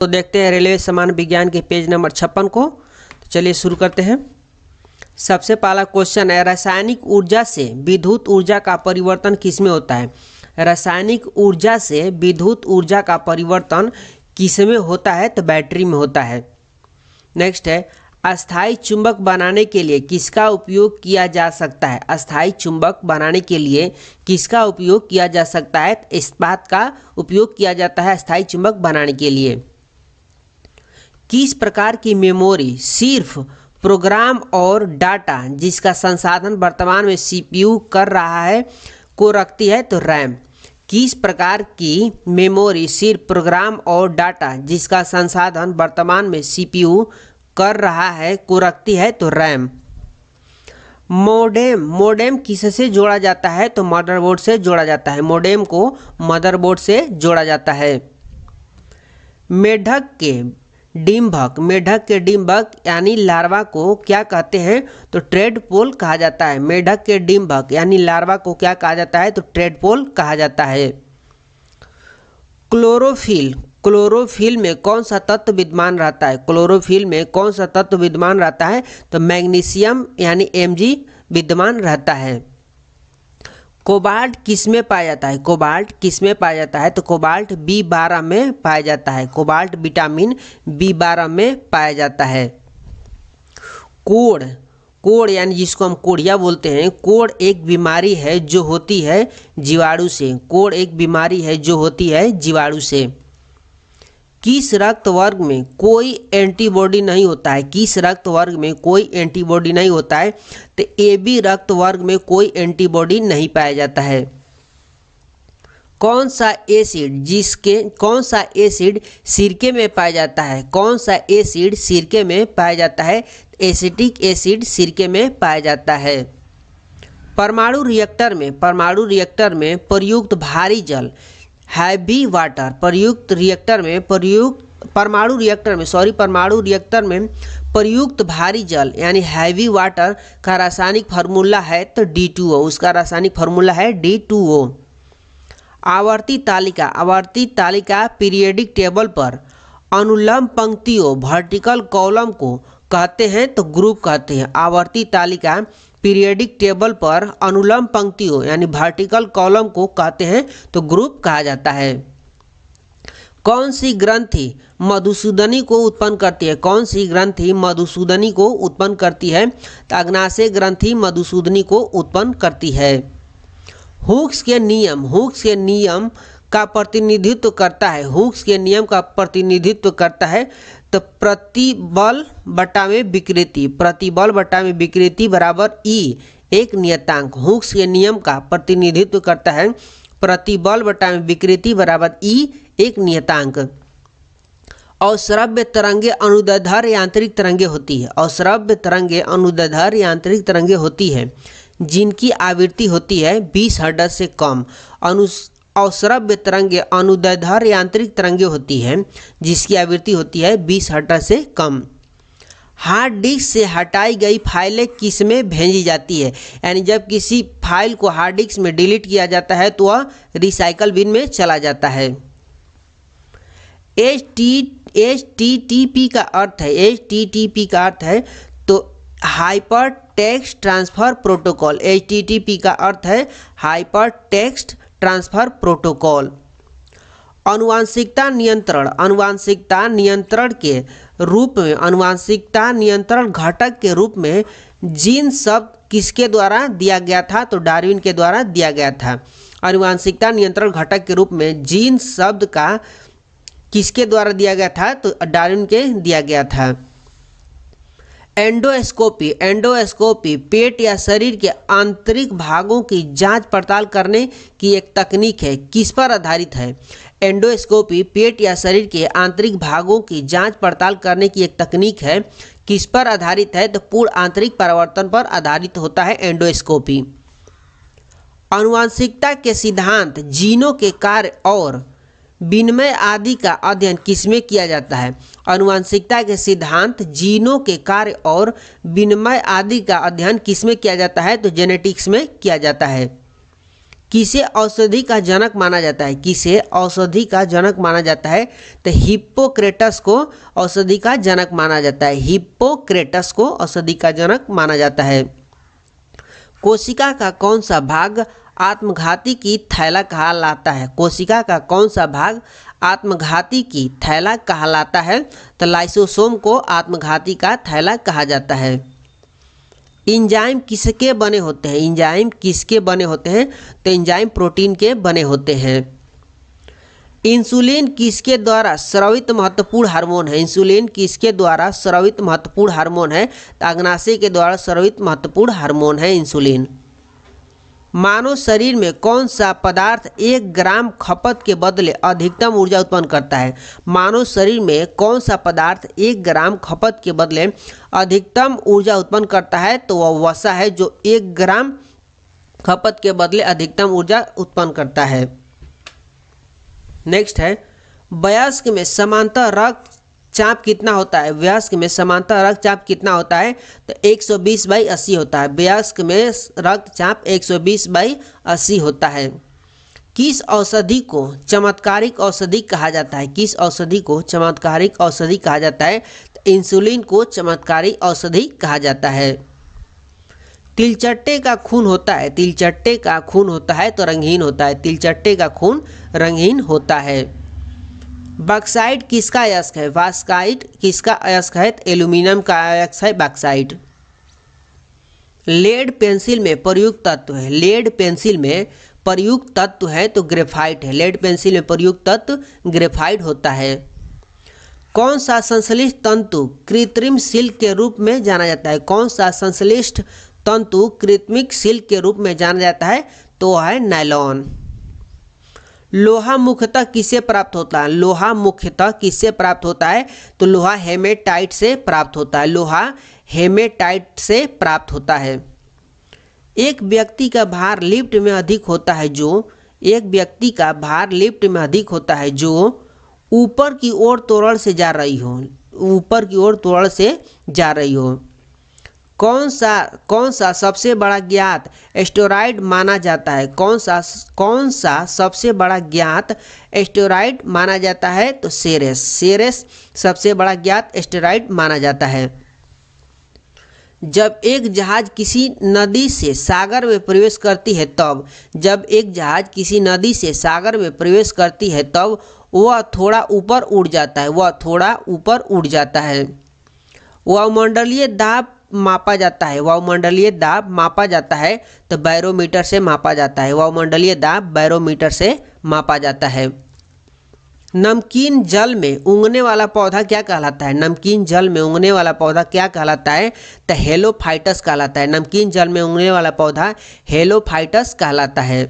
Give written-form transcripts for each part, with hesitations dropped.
तो देखते हैं रेलवे सामान्य विज्ञान के पेज नंबर 56 को। तो चलिए शुरू करते हैं। सबसे पहला क्वेश्चन है, रासायनिक ऊर्जा से विद्युत ऊर्जा का परिवर्तन किसमें होता है? रासायनिक ऊर्जा से विद्युत ऊर्जा का परिवर्तन किसमें होता है? तो बैटरी में होता है। नेक्स्ट है, अस्थायी चुंबक बनाने के लिए किसका उपयोग किया जा सकता है? अस्थायी चुंबक बनाने के लिए किसका उपयोग किया जा सकता है? इस्पात का उपयोग किया जाता है अस्थायी चुंबक बनाने के लिए। किस प्रकार की मेमोरी सिर्फ प्रोग्राम और डाटा जिसका संसाधन वर्तमान में सीपीयू कर रहा है को रखती है? तो रैम। किस प्रकार की मेमोरी सिर्फ प्रोग्राम और डाटा जिसका संसाधन वर्तमान में सीपीयू कर रहा है को रखती है? तो रैम। मोडेम किससे जोड़ा जाता है? तो मदरबोर्ड से जोड़ा जाता है। मोडेम को मदरबोर्ड से जोड़ा जाता है। मेढक के डिंभक यानी लार्वा को क्या कहते हैं? तो ट्रेडपोल कहा जाता है। मेढक के डिंभक यानी लार्वा को क्या कहा जाता है? तो ट्रेडपोल कहा जाता है। क्लोरोफिल में कौन सा तत्व विद्यमान रहता है? क्लोरोफिल में कौन सा तत्व विद्यमान रहता है? तो मैग्नीशियम यानी Mg विद्यमान रहता है। कोबाल्ट किस में पाया जाता है? कोबाल्ट किस में पाया जाता है? तो कोबाल्ट B12 में पाया जाता है। कोबाल्ट विटामिन B12 में पाया जाता है। कोढ़ यानी जिसको हम कोढ़िया बोलते हैं, कोढ़ एक बीमारी है जो होती है जीवाणु से। कोढ़ एक बीमारी है जो होती है जीवाणु से। किस रक्त वर्ग में कोई एंटीबॉडी नहीं होता है? किस रक्त वर्ग में कोई एंटीबॉडी नहीं होता है? तो AB रक्त वर्ग में कोई एंटीबॉडी नहीं पाया जाता है। कौन सा एसिड सिरके में पाया जाता है? कौन सा एसिड सिरके में पाया जाता है? एसिटिक एसिड सिरके में पाया जाता है। परमाणु रिएक्टर में प्रयुक्त भारी जल हैवी वाटर परमाणु रिएक्टर में प्रयुक्त भारी जल यानी हैवी वाटर का रासायनिक फार्मूला है तो D2O। उसका रासायनिक फार्मूला है D2O। आवर्ती तालिका पीरियडिक टेबल पर अनुलंब पंक्तियों वर्टिकल कॉलम को कहते हैं तो ग्रुप कहते हैं। आवर्ती तालिका पीरियडिक टेबल पर अनुलंब पंक्तियों यानी वर्टिकल कॉलम को कहते हैं तो ग्रुप कहा जाता है। कौन सी ग्रंथि मधुसूदनी को उत्पन्न करती है? कौन सी ग्रंथि मधुसूदनी को उत्पन्न करती है? तो अग्नाशय ग्रंथि मधुसूदनी को उत्पन्न करती है। हुक्स के नियम का प्रतिनिधित्व करता है तो प्रतिबल बटा में विकृति बराबर E एक नियतांक। हुक्स के नियम का प्रतिनिधित्व करता है प्रतिबल बटा में विकृति बराबर E एक नियतांक। अश्रव्य तरंगे अनुदैर्ध्य यांत्रिक तरंगे होती है जिनकी आवृत्ति होती है 20 हर्ट्ज से कम। अश्रव्य तरंगे अनुदैर्ध्य यांत्रिक तरंगे होती हैं जिसकी आवृत्ति होती है 20 हर्ट्ज से कम। हार्ड डिस्क से हटाई गई फाइलें किस में भेजी जाती है? यानी जब किसी फाइल को हार्ड डिस्क में डिलीट किया जाता है तो वह रिसाइकल बिन में चला जाता है। HTTP का अर्थ है तो hyper text transfer protocol. HTTP का अर्थ है हाइपर टेक्स्ट ट्रांसफर प्रोटोकॉल। आनुवांशिकता नियंत्रण घटक के रूप में जीन शब्द किसके द्वारा दिया गया था? तो डार्विन के द्वारा दिया गया था। आनुवांशिकता नियंत्रण घटक के रूप में जीन शब्द का किसके द्वारा दिया गया था? तो डार्विन के दिया गया था। एंडोस्कोपी पेट या शरीर के आंतरिक भागों की जांच पड़ताल करने की एक तकनीक है। किस पर आधारित है? एंडोस्कोपी पेट या शरीर के आंतरिक भागों की जांच पड़ताल करने की एक तकनीक है। किस पर आधारित है? तो पूर्ण आंतरिक परावर्तन पर आधारित होता है एंडोस्कोपी। आनुवांशिकता के सिद्धांत जीनों के कार्य और विनिमय आदि का अध्ययन किसमें किया जाता है? आनुवांशिकता के सिद्धांत जीनों के कार्य और विनिमय आदि का अध्ययन किसमें किया जाता है? तो जेनेटिक्स में किया जाता है। किसे औषधि का जनक माना जाता है? किसे औषधि का जनक माना जाता है? तो हिप्पोक्रेटस को औषधि का जनक माना जाता है। हिप्पोक्रेटस को औषधि का जनक माना जाता है। कोशिका का कौन सा भाग आत्मघाती की थैला कहलाता है? कोशिका का कौन सा भाग आत्मघाती की थैला कहलाता है? तो लाइसोसोम को आत्मघाती का थैला कहा जाता है। एंजाइम किसके बने होते हैं? एंजाइम किसके बने होते हैं? तो एंजाइम प्रोटीन के बने होते हैं। इंसुलिन किसके द्वारा स्रावित महत्वपूर्ण हार्मोन है? इंसुलिन किसके द्वारा स्रावित महत्वपूर्ण हार्मोन है? तो अग्नाशय के द्वारा स्रावित महत्वपूर्ण हार्मोन है इंसुलिन। मानव शरीर में कौन सा पदार्थ 1 ग्राम खपत के बदले अधिकतम ऊर्जा उत्पन्न करता है? मानव शरीर में कौन सा पदार्थ 1 ग्राम खपत के बदले अधिकतम ऊर्जा उत्पन्न करता है? तो वह वसा है जो 1 ग्राम खपत के बदले अधिकतम ऊर्जा उत्पन्न करता है। नेक्स्ट है, वयस्क में समांतर रक्तचाप कितना होता है? वयस्क में समांतर रक्तचाप कितना होता है? तो 120/80 होता है। वयस्क में रक्तचाप 120/80 होता है। किस औषधि को चमत्कारिक औषधि कहा जाता है? किस औषधि को चमत्कारिक औषधि कहा जाता है? तो इंसुलिन को चमत्कारिक औषधि कहा जाता है। तिलचट्टे का खून होता है, तिलचट्टे का खून होता है तो रंगहीन होता है। तिलचट्टे का खून रंगहीन होता है। बॉक्साइट किसका अयस्क है? बॉक्साइट किसका अयस्क है? एल्यूमिनियम का अयस्क है बॉक्साइट। लेड पेंसिल में प्रयुक्त तत्व है, लेड पेंसिल में प्रयुक्त तत्व है तो ग्रेफाइट है। लेड पेंसिल में प्रयुक्त तत्व ग्रेफाइट होता है। कौन सा संश्लिष्ट तंतु कृत्रिम सिल्क के रूप में जाना जाता है? कौन सा संश्लिष्ट तंतु कृत्रिम सिल्क के रूप में जाना जाता है? तो है नायलॉन। लोहा मुख्यतः किससे प्राप्त होता है? लोहा मुख्यतः किससे प्राप्त होता है? तो लोहा हेमेटाइट से प्राप्त होता है। लोहा हेमेटाइट से प्राप्त होता है। एक व्यक्ति का भार लिफ्ट में अधिक होता है जो एक व्यक्ति का भार लिफ्ट में अधिक होता है जो ऊपर की ओर त्वरण से जा रही हो, ऊपर की ओर त्वरण से जा रही हो। कौन सा सबसे बड़ा ज्ञात एस्टेरॉयड माना जाता है? कौन सा सबसे बड़ा ज्ञात एस्टेरॉयड माना जाता है? तो सेरेस। सेरेस सबसे बड़ा ज्ञात एस्टेरॉयड माना जाता है। जब एक जहाज किसी नदी से सागर में प्रवेश करती है तब जब एक जहाज किसी नदी से सागर में प्रवेश करती है तब वह थोड़ा ऊपर उड़ जाता है, वह थोड़ा ऊपर उड़ जाता है। वायुमंडलीय दाब मापा जाता है, वायुमंडलीय दाब मापा जाता है तो बैरोमीटर से मापा जाता है। वायुमंडलीय दाब बैरोमीटर से मापा जाता है। नमकीन जल में उगने वाला पौधा क्या कहलाता है? नमकीन जल में उगने वाला पौधा क्या कहलाता है? तो हेलोफाइटस कहलाता है। नमकीन जल में उगने वाला पौधा हेलोफाइटस कहलाता है।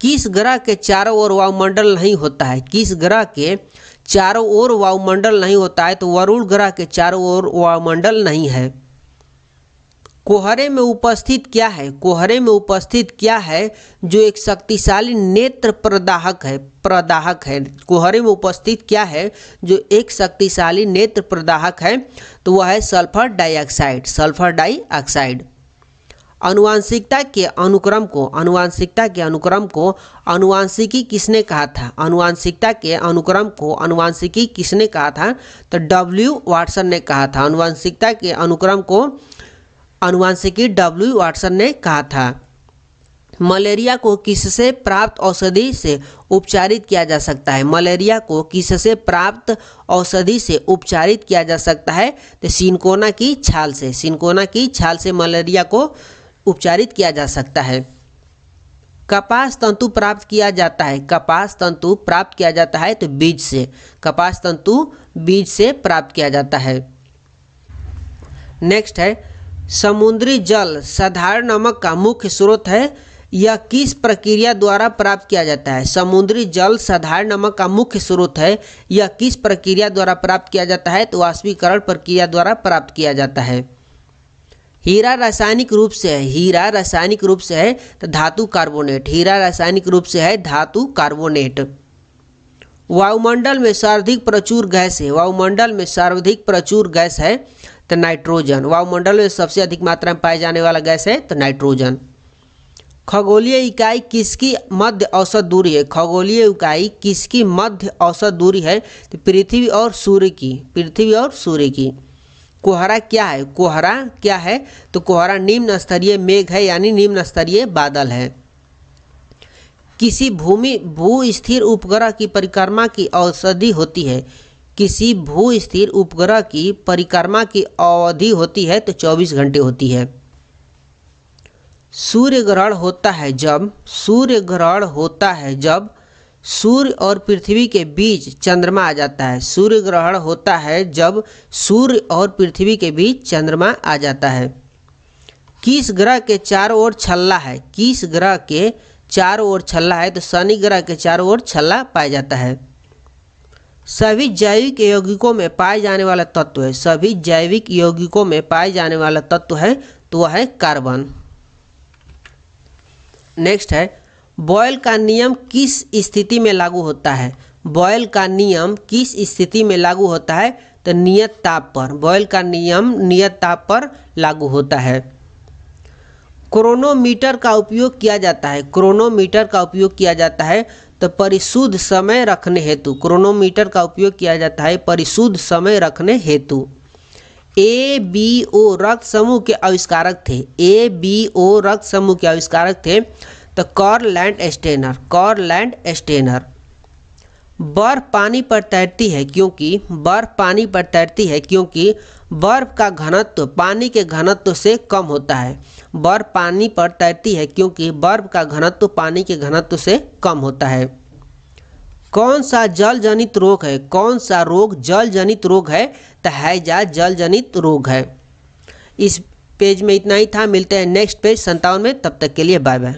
किस ग्रह के चारों ओर वायुमंडल नहीं होता है? किस ग्रह के चारों ओर वायुमंडल नहीं होता है? तो वरुण ग्रह के चारों ओर वायुमंडल नहीं है। कोहरे में उपस्थित क्या है? कोहरे में उपस्थित क्या है जो एक शक्तिशाली नेत्र प्रदाहक है? प्रदाहक है। कोहरे में उपस्थित क्या है जो एक शक्तिशाली नेत्र प्रदाहक है? तो वह है सल्फर डाइऑक्साइड। Sulphur dioxide. अनुवांशिकता के अनुक्रम को अनुवांशिकी किसने कहा था? अनुवांशिकता के अनुक्रम को अनुवांशिकी किसने कहा था? तो W वाटसन ने कहा था। अनुवांशिकता के अनुक्रम को अनुवांशिकी W वाटसन ने कहा था। मलेरिया को किससे प्राप्त औषधि से उपचारित किया जा सकता है? मलेरिया को किससे प्राप्त औषधि से उपचारित किया जा सकता है? तो सिनकोना की छाल से। सिनकोना की छाल से मलेरिया को उपचारित किया जा सकता है। कपास तंतु प्राप्त किया जाता है, कपास तंतु प्राप्त किया जाता है तो बीज से। कपास तंतु बीज से प्राप्त किया जाता है। नेक्स्ट है, समुद्री जल साधारण नमक का मुख्य स्रोत है। यह किस प्रक्रिया द्वारा प्राप्त किया जाता है? समुद्री जल साधारण नमक का मुख्य स्रोत है। यह किस प्रक्रिया द्वारा प्राप्त किया जाता है? तो वाष्पीकरण प्रक्रिया द्वारा प्राप्त किया जाता है। हीरा रासायनिक रूप से है, हीरा रासायनिक रूप से है तो धातु कार्बोनेट। हीरा रासायनिक रूप से है धातु कार्बोनेट। वायुमंडल में सर्वाधिक प्रचुर गैस है, वायुमंडल में सर्वाधिक प्रचुर गैस है तो नाइट्रोजन। वायुमंडल में सबसे अधिक मात्रा में पाए जाने वाला गैस है तो नाइट्रोजन। खगोलीय इकाई किसकी मध्य औसत दूरी है? खगोलीय इकाई किसकी मध्य औसत दूरी है? तो पृथ्वी और सूर्य की, पृथ्वी और सूर्य की। कोहरा क्या है? कोहरा क्या है? तो कोहरा निम्न स्तरीय मेघ है, यानी निम्न स्तरीय बादल है। किसी भू स्थिर उपग्रह की परिक्रमा की अवधि होती है? किसी भू स्थिर उपग्रह की परिक्रमा की अवधि होती है तो 24 घंटे होती है। सूर्य ग्रहण होता है जब, सूर्य ग्रहण होता है जब सूर्य और पृथ्वी के बीच चंद्रमा आ जाता है। सूर्य ग्रहण होता है जब सूर्य और पृथ्वी के बीच चंद्रमा आ जाता है। किस ग्रह के चारों ओर छल्ला है? किस ग्रह के चारों ओर छल्ला है? तो शनि ग्रह के चारों ओर छल्ला पाया जाता है। सभी जैविक यौगिकों में पाए जाने वाला तत्व है, सभी जैविक यौगिकों में पाए जाने वाला तत्व है तो वह है कार्बन। नेक्स्ट है, बॉयल का नियम किस स्थिति में लागू होता है? बॉयल का नियम किस स्थिति में लागू होता है? तो नियत ताप पर। बॉयल का नियम नियत ताप पर लागू होता है। क्रोनोमीटर का उपयोग किया जाता है, क्रोनोमीटर का उपयोग किया जाता है तो परिशुद्ध समय रखने हेतु। क्रोनोमीटर का उपयोग किया जाता है परिशुद्ध समय रखने हेतु। ABO रक्त समूह के आविष्कारक थे, ABO रक्त समूह के आविष्कारक थे तो कार्ल लैंडस्टेनर, कार्ल लैंडस्टेनर। बर्फ पानी पर तैरती है क्योंकि, बर्फ पानी पर तैरती है क्योंकि बर्फ का घनत्व पानी के घनत्व से कम होता है। बर्फ पानी पर तैरती है क्योंकि बर्फ का घनत्व पानी के घनत्व से कम होता है। कौन सा जल जनित रोग है? कौन सा रोग जल जनित रोग है? तो हैजा जल जनित रोग है। इस पेज में इतना ही था, मिलते हैं नेक्स्ट पेज 57 में, तब तक के लिए बाय बाय।